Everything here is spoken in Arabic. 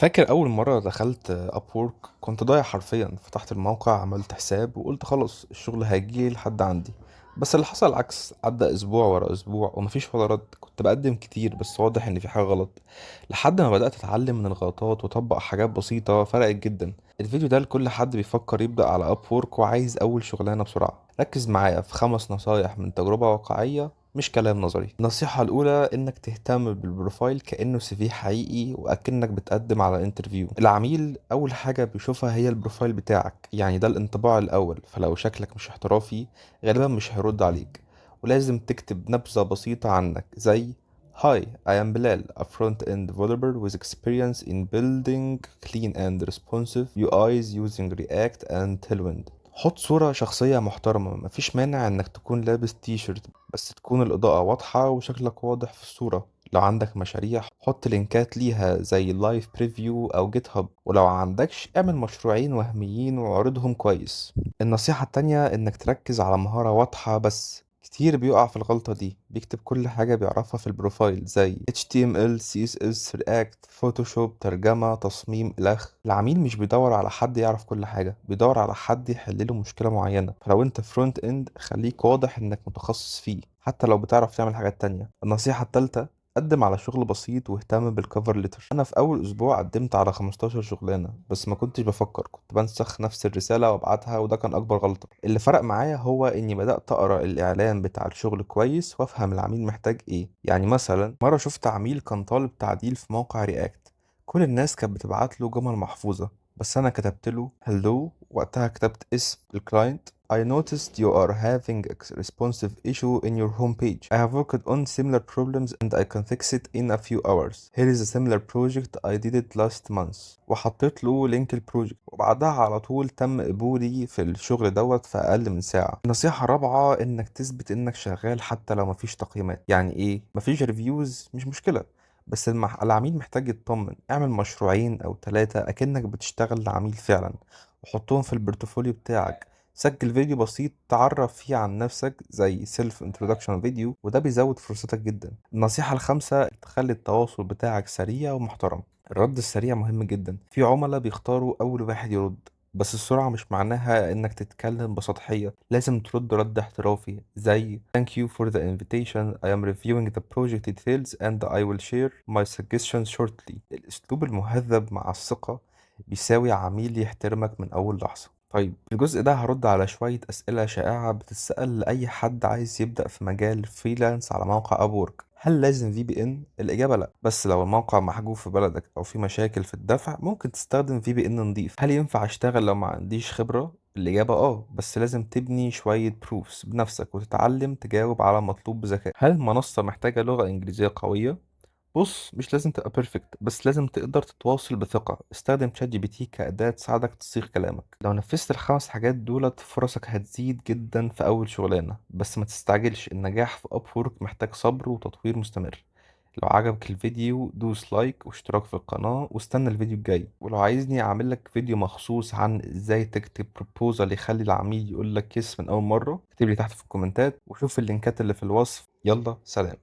فاكر أول مرة دخلت Upwork كنت ضايع حرفيا. فتحت الموقع، عملت حساب وقلت خلاص الشغل هيجي لحد عندي. بس اللي حصل العكس، عدى أسبوع ورا أسبوع ومفيش ولا رد. كنت بقدم كتير بس واضح إن في حاجة غلط، لحد ما بدأت أتعلم من الغلطات وأطبق حاجات بسيطة فرقت جدا. الفيديو ده لكل حد بيفكر يبدأ على Upwork وعايز أول شغلانة بسرعة. ركز معايا في 5 نصايح من تجربة واقعية، مش كلام نظري. النصيحة الأولى إنك تهتم بالبروفايل كأنه سي في حقيقي وأكنك بتقدم على انترفيو. العميل أول حاجة بيشوفها هي البروفايل بتاعك، يعني ده الانطباع الأول. فلو شكلك مش احترافي غالبا مش هيرد عليك. ولازم تكتب نبذة بسيطة عنك زي Hi, I am Bilal, a front-end developer with experience in building clean and responsive UIs using React and Tailwind. حط صورة شخصية محترمة، مفيش مانع انك تكون لابس تي شيرت، بس تكون الإضاءة واضحة وشكلك واضح في الصورة. لو عندك مشاريع حط لينكات ليها زي لايف بريفيو أو جيت هاب، ولو عندكش اعمل مشروعين وهميين وعرضهم كويس. النصيحة التانية إنك تركز على مهارة واضحة بس. كتير بيقع في الغلطة دي، بيكتب كل حاجة بيعرفها في البروفايل زي HTML CSS React Photoshop ترجمة تصميم الأخ. العميل مش بيدور على حد يعرف كل حاجة، بيدور على حد يحلله مشكلة معينة. فلو انت فرونت اند خليك واضح انك متخصص فيه حتى لو بتعرف تعمل حاجات تانية. النصيحة التالتة، قدم على شغل بسيط واهتم بالكفر ليتر. انا في اول اسبوع قدمت على 15 شغلانه بس ما كنتش بفكر، كنت بنسخ نفس الرساله وابعتها، وده كان اكبر غلطه. اللي فرق معايا هو اني بدات اقرا الاعلان بتاع الشغل كويس وافهم العميل محتاج ايه. يعني مثلا مره شفت عميل كان طالب تعديل في موقع رياكت، كل الناس كانت بتبعت له جمل محفوظه بس انا كتبت له هلو. وقتها كتبت اسم الكلاينت: I noticed you are having a responsive issue in your homepage. I have worked on similar problems and I can fix it in a few hours. Here is a similar project I did it last month. وحطيت له لينك البروجكت، وبعدها على طول تم قبولي في الشغل دوت في أقل من ساعة. النصيحة الرابعة إنك تثبت إنك شغال حتى لو مفيش تقييمات. يعني إيه؟ مفيش ريفيوز مش مشكلة، بس العميل محتاج يطمن. اعمل مشروعين أو 3 أكنك بتشتغل لعميل فعلا، وحطهم في البورتفوليو بتاعك. سجل فيديو بسيط تعرف فيه عن نفسك زي سيلف انترودكشن فيديو، وده بيزود فرصتك جدا. النصيحة الخامسة، تخلي التواصل بتاعك سريع ومحترم. الرد السريع مهم جدا. في عملاء بيختاروا أول واحد يرد، بس السرعة مش معناها إنك تتكلم بسطحية. لازم ترد رد احترافي زي Thank you for the invitation. I am reviewing the project details and I will share my suggestions shortly. الأسلوب المهذب مع الثقة بيساوي عميل يحترمك من أول لحظة. طيب في الجزء ده هرد على شوية أسئلة شائعة بتتسأل لأي حد عايز يبدأ في مجال فريلانس على موقع أبورك. هل لازم في بي ان؟ الإجابة لأ، بس لو الموقع محجوب في بلدك أو في مشاكل في الدفع ممكن تستخدم في بي ان نضيف. هل ينفع أشتغل لو ما عنديش خبرة؟ الإجابة بس لازم تبني شوية بروفس بنفسك وتتعلم تجاوب على مطلوب بذكاء. هل المنصة محتاجة لغة إنجليزية قوية؟ بص، مش لازم تبقى بيرفكت، بس لازم تقدر تتواصل بثقة. استخدم شات جي بي تي كأداة تساعدك تصيغ كلامك. لو نفذت ال5 حاجات دولت فرصك هتزيد جدا في أول شغلانة. بس ما تستعجلش، النجاح في أبورك محتاج صبر وتطوير مستمر. لو عجبك الفيديو دوس لايك واشتراك في القناة واستنى الفيديو الجاي. ولو عايزني أعمل لك فيديو مخصوص عن ازاي تكتب بروبوزال يخلي العميل يقول لك يس من أول مرة، اكتب لي تحت في الكومنتات وشوف اللينكات اللي في الوصف. يلا سلام.